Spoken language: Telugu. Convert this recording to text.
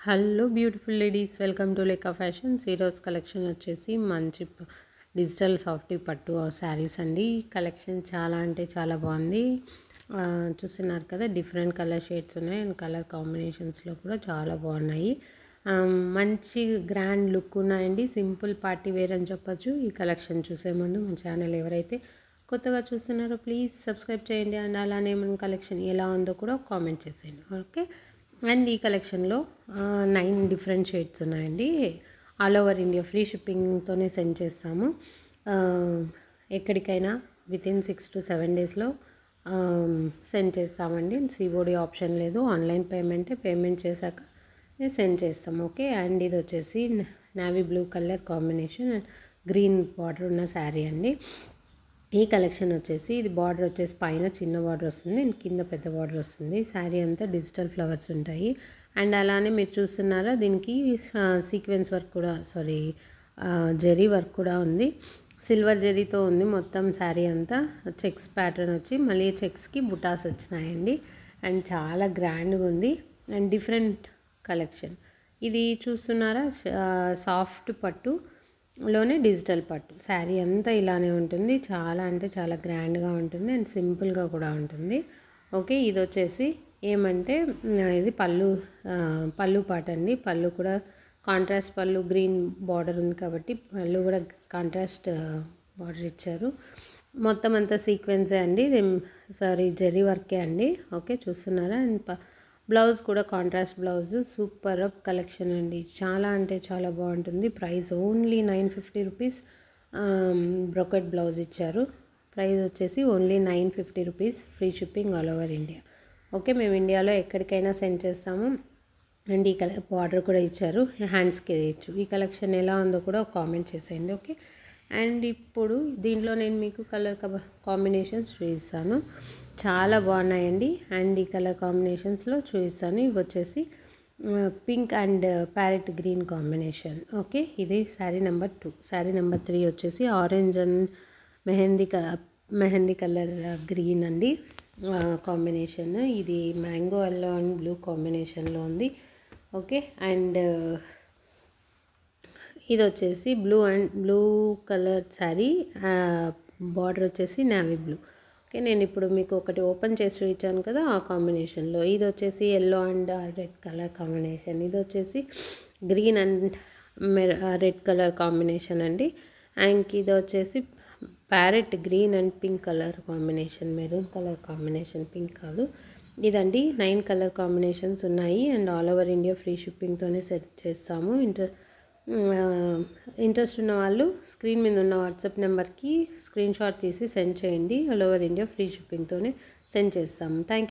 Hello beautiful ladies, welcome to Leka fashions. ఈరోజు కలెక్షన్ వచ్చేసి మంచి డిజిటల్ సాఫ్టీ పట్టు శారీస్ అండి. కలెక్షన్ చాలా అంటే చాలా బాగుంది. చూస్తున్నారు కదా, డిఫరెంట్ కలర్ షేడ్స్ ఉన్నాయి అండ్ కలర్ కాంబినేషన్స్లో కూడా చాలా బాగున్నాయి. మంచి గ్రాండ్ లుక్ ఉన్నాయండి. సింపుల్ పార్టీ వేర్ అని చెప్పొచ్చు. ఈ కలెక్షన్ చూసే ముందు మన ఛానల్ ఎవరైతే కొత్తగా చూస్తున్నారో ప్లీజ్ సబ్స్క్రైబ్ చేయండి అండ్ అలానే మన కలెక్షన్ ఎలా ఉందో కూడా కామెంట్ చేసేయండి. ఓకే, అండ్ ఈ కలెక్షన్లో 9 డిఫరెంట్ షేడ్స్ ఉన్నాయండి. ఆల్ ఓవర్ ఇండియా ఫ్రీ షిప్పింగ్తోనే సెండ్ చేస్తాము. ఎక్కడికైనా వితిన్ 6 to 7 డేస్లో సెండ్ చేస్తామండి. సిఓడి ఆప్షన్ లేదు, ఆన్లైన్ పేమెంట్ చేశాక సెండ్ చేస్తాం. ఓకే, అండ్ ఇది వచ్చేసి navy blue colour combination and green border ఉన్న శారీ అండి. ఈ కలెక్షన్ వచ్చేసి ఇది బార్డర్ వచ్చేసి పైన చిన్న బార్డర్ వస్తుంది అండ్ కింద పెద్ద బార్డర్ వస్తుంది. శారీ అంతా డిజిటల్ ఫ్లవర్స్ ఉంటాయి అండ్ అలానే మీరు చూస్తున్నారా, దీనికి సీక్వెన్స్ వర్క్ కూడా జెరీ వర్క్ కూడా ఉంది. సిల్వర్ జెరీతో ఉంది మొత్తం శారీ అంతా. చెక్స్ ప్యాటర్న్ వచ్చి మళ్ళీ చెక్స్కి బుటాస్ వచ్చినాయండి అండ్ చాలా గ్రాండ్గా ఉంది అండ్ డిఫరెంట్ కలెక్షన్. ఇది చూస్తున్నారా, సాఫ్ట్ పట్టులోనే డిజిటల్ పట్టు. శారీ అంతా ఇలానే ఉంటుంది. చాలా అంటే చాలా గ్రాండ్గా ఉంటుంది అండ్ సింపుల్గా కూడా ఉంటుంది. ఓకే, ఇది వచ్చేసి ఏమంటే ఇది పళ్ళు పాట అండి. పళ్ళు కూడా కాంట్రాస్ట్ పళ్ళు, గ్రీన్ బార్డర్ ఉంది కాబట్టి పళ్ళు కూడా కాంట్రాస్ట్ బార్డర్ ఇచ్చారు. మొత్తం అంతా సీక్వెన్సే అండి. ఇది జెరీ వర్కే అండి. ఓకే, చూస్తున్నారా, అండ్ బ్లౌజ్ కూడా contrast blouse. Super up collection అండి. చాలా అంటే చాలా బాగుంటుంది. Price only 950 rupees. Brocade blouse ఇచ్చారు. ప్రైస్ వచ్చేసి only 950 rupees. Free shipping all over India. Okay, మేము ఇండియాలో ఎక్కడికైనా సెండ్ చేస్తాము అండ్ ఈ కలర్ బార్డర్ కూడా ఇచ్చారు. హ్యాండ్స్కి వేయచ్చు. ఈ కలెక్షన్ ఎలా ఉందో కూడా కామెంట్ చేసేయండి. ఓకే, అండ్ ఇప్పుడు దీంట్లో నేను మీకు కలర్ కాంబినేషన్స్ చూపిస్తాను. చాలా బాగున్నాయండి అండ్ ఈ కలర్ కాంబినేషన్స్లో చూపిస్తాను. ఇవి వచ్చేసి pink and parrot green combination. Okay, ఇది శారీ నెంబర్ 2. శారీ నెంబర్ 3 వచ్చేసి orange and mehndi colour green అండి కాంబినేషన్. ఇది మ్యాంగో ఎల్లో అండ్ బ్లూ కాంబినేషన్లో ఉంది. ఓకే, అండ్ ఇది వచ్చేసి బ్లూ కలర్ శారీ. బార్డర్ వచ్చేసి నావీ బ్లూ. ఓకే, నేను ఇప్పుడు మీకు ఒకటి ఓపెన్ చేసి చూపించాను కదా, ఆ కాంబినేషన్లో. ఇది వచ్చేసి yellow and red colour combination. ఇది వచ్చేసి green and red colour combination అండి. అండ్ ఇది వచ్చేసి parrot green and pink colour combination, maroon colour combination, pink కాదు ఇదండి. 9 కలర్ కాంబినేషన్స్ ఉన్నాయి and all over India free షిప్పింగ్తోనే సెట్ చేస్తాము. ఇంట్రెస్ట్ ఉన్న వాళ్ళు స్క్రీన్ మీద ఉన్న వాట్సాప్ నెంబర్కి స్క్రీన్ షాట్ తీసి సెండ్ చేయండి. ఆల్ ఓవర్ ఇండియా ఫ్రీ షిప్పింగ్తోనే సెండ్ చేస్తాము. Thank you.